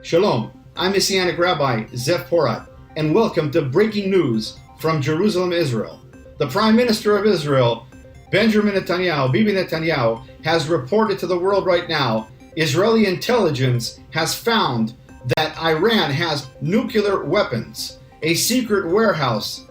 Shalom, I'm Messianic Rabbi Zev Porat, and welcome to breaking news from Jerusalem, Israel. The Prime Minister of Israel, Benjamin Netanyahu, Bibi Netanyahu, has reported to the world right now Israeli intelligence has found that Iran has nuclear weapons. A secret warehouse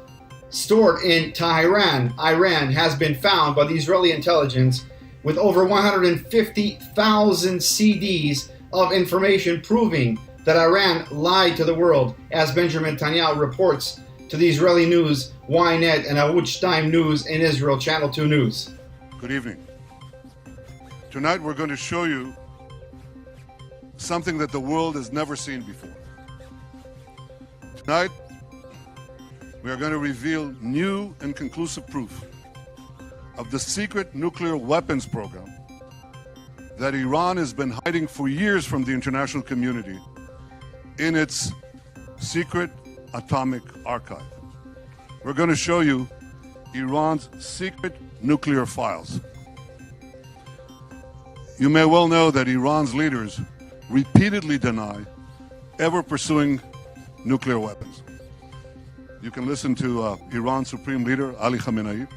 stored in Tehran, Iran, has been found by the Israeli intelligence with over 150,000 CDs of information proving that Iran lied to the world, as Benjamin Netanyahu reports to the Israeli news, Ynet, and Arutz 2 News in Israel, Channel 2 News. Good evening. Tonight we're going to show you something that the world has never seen before. Tonight we are going to reveal new and conclusive proof of the secret nuclear weapons program that Iran has been hiding for years from the international community in its secret atomic archive. We're going to show you Iran's secret nuclear files. You may well know that Iran's leaders repeatedly deny ever pursuing nuclear weapons. You can listen to Iran's Supreme Leader, Ali Khamenei.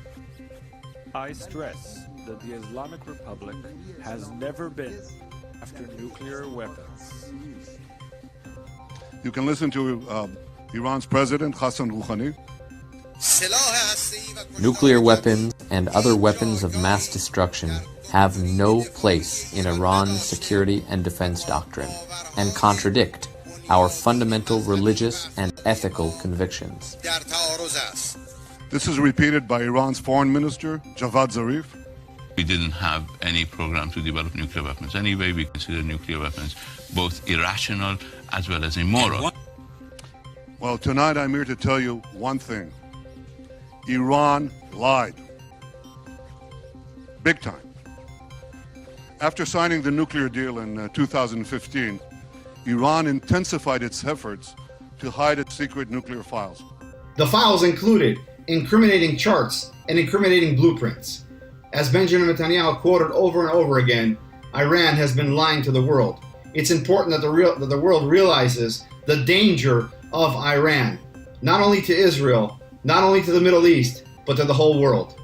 I stress that the Islamic Republic has never been after nuclear weapons. You can listen to Iran's President, Hassan Rouhani. Nuclear weapons and other weapons of mass destruction have no place in Iran's security and defense doctrine and contradict our fundamental religious and ethical convictions. This is repeated by Iran's Foreign Minister, Javad Zarif. We didn't have any program to develop nuclear weapons. Anyway, we consider nuclear weapons both irrational as well as immoral. Well, tonight I'm here to tell you one thing. Iran lied. Big time. After signing the nuclear deal in 2015, Iran intensified its efforts to hide its secret nuclear files. The files included incriminating charts and incriminating blueprints. As Benjamin Netanyahu quoted over and over again, Iran has been lying to the world. It's important that the world realizes the danger of Iran, not only to Israel, not only to the Middle East, but to the whole world.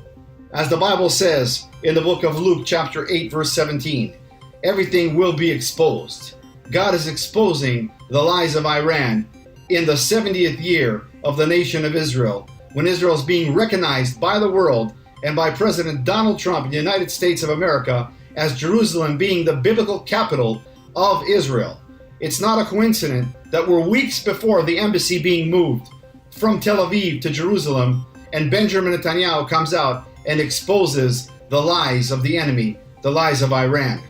As the Bible says in the book of Luke, chapter 8, verse 17, everything will be exposed. God is exposing the lies of Iran in the 70th year of the nation of Israel, when Israel is being recognized by the world and by President Donald Trump in the United States of America as Jerusalem being the biblical capital of Israel. It's not a coincidence that we're weeks before the embassy being moved from Tel Aviv to Jerusalem, and Benjamin Netanyahu comes out and exposes the lies of the enemy, the lies of Iran.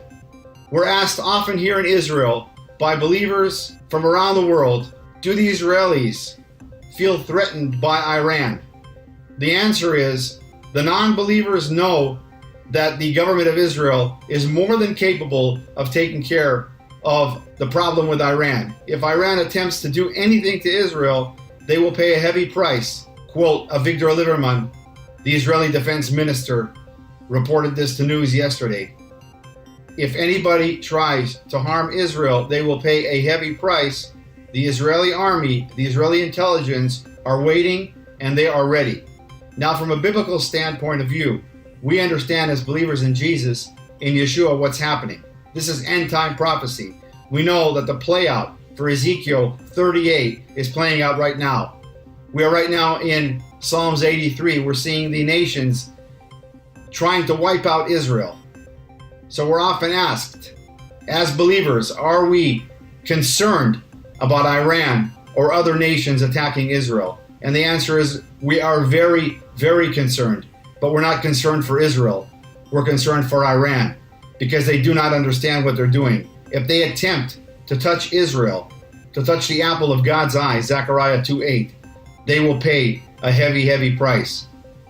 We're asked often here in Israel by believers from around the world, do the Israelis feel threatened by Iran? The answer is, the non-believers know that the government of Israel is more than capable of taking care of the problem with Iran. If Iran attempts to do anything to Israel, they will pay a heavy price. Quote, Avigdor Lieberman, the Israeli defense minister, reported this to news yesterday. If anybody tries to harm Israel, they will pay a heavy price. The Israeli army, the Israeli intelligence are waiting, and they are ready. Now, from a biblical standpoint of view, we understand as believers in Jesus, in Yeshua, what's happening. This is end-time prophecy. We know that the play-out for Ezekiel 38 is playing out right now. We are right now in Psalms 83. We're seeing the nations trying to wipe out Israel. So we're often asked, as believers, are we concerned about Iran or other nations attacking Israel? And the answer is, we are very, very concerned. But we're not concerned for Israel. We're concerned for Iran, because they do not understand what they're doing. If they attempt to touch Israel, to touch the apple of God's eye, Zechariah 2:8, they will pay a heavy, heavy price.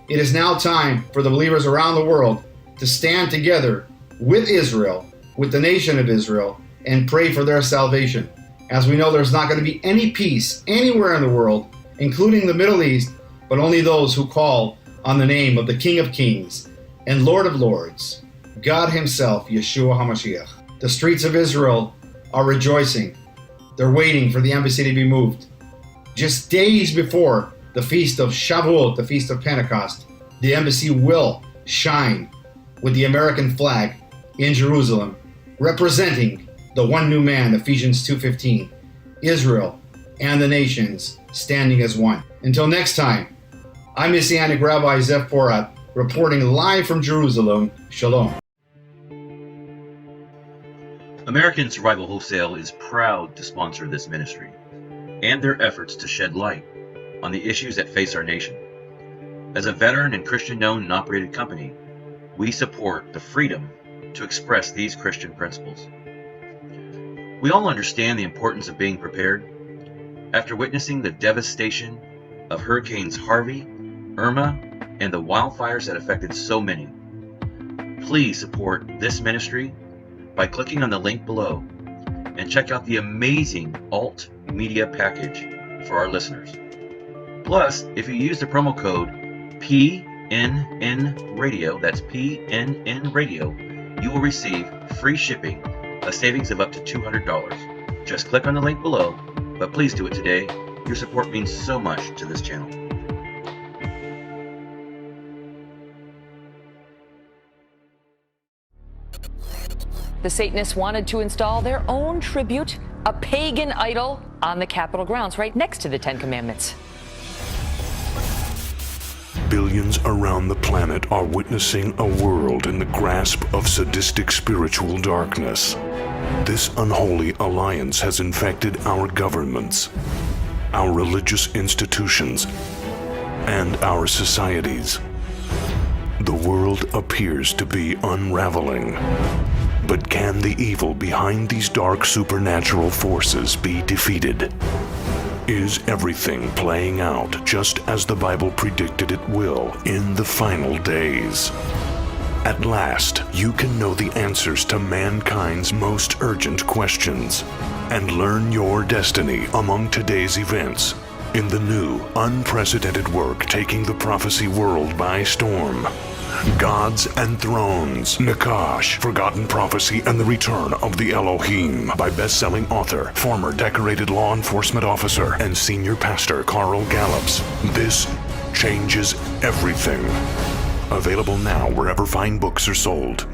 It is now time for the believers around the world to stand together with Israel, with the nation of Israel, and pray for their salvation. As we know, there's not going to be any peace anywhere in the world, including the Middle East, but only those who call on the name of the King of Kings and Lord of Lords, God Himself, Yeshua HaMashiach. The streets of Israel are rejoicing. They're waiting for the embassy to be moved. Just days before the feast of Shavuot, the feast of Pentecost, the embassy will shine with the American flag in Jerusalem, representing the one new man, Ephesians 2:15, Israel and the nations standing as one. Until next time, I'm Messianic Rabbi Zev Porat, reporting live from Jerusalem. Shalom. American Survival Wholesale is proud to sponsor this ministry and their efforts to shed light on the issues that face our nation. As a veteran and Christian-owned and operated company, we support the freedom to express these Christian principles. We all understand the importance of being prepared. After witnessing the devastation of Hurricanes Harvey, Irma, and the wildfires that affected so many, please support this ministry by clicking on the link below and check out the amazing alt media package for our listeners. Plus, if you use the promo code PNN Radio, that's PNN Radio, you will receive free shipping, a savings of up to $200. Just click on the link below, but please do it today. Your support means so much to this channel. The Satanists wanted to install their own tribute, a pagan idol, on the Capitol grounds right next to the Ten Commandments. Billions around the planet are witnessing a world in the grasp of sadistic spiritual darkness. This unholy alliance has infected our governments, our religious institutions, and our societies. The world appears to be unraveling. But can the evil behind these dark supernatural forces be defeated? Is everything playing out just as the Bible predicted it will in the final days? At last, you can know the answers to mankind's most urgent questions and learn your destiny among today's events in the new, unprecedented work taking the prophecy world by storm. Gods and Thrones, Nakash, Forgotten Prophecy and the Return of the Elohim by best-selling author, former decorated law enforcement officer, and senior pastor Carl Gallups. This changes everything. Available now wherever fine books are sold.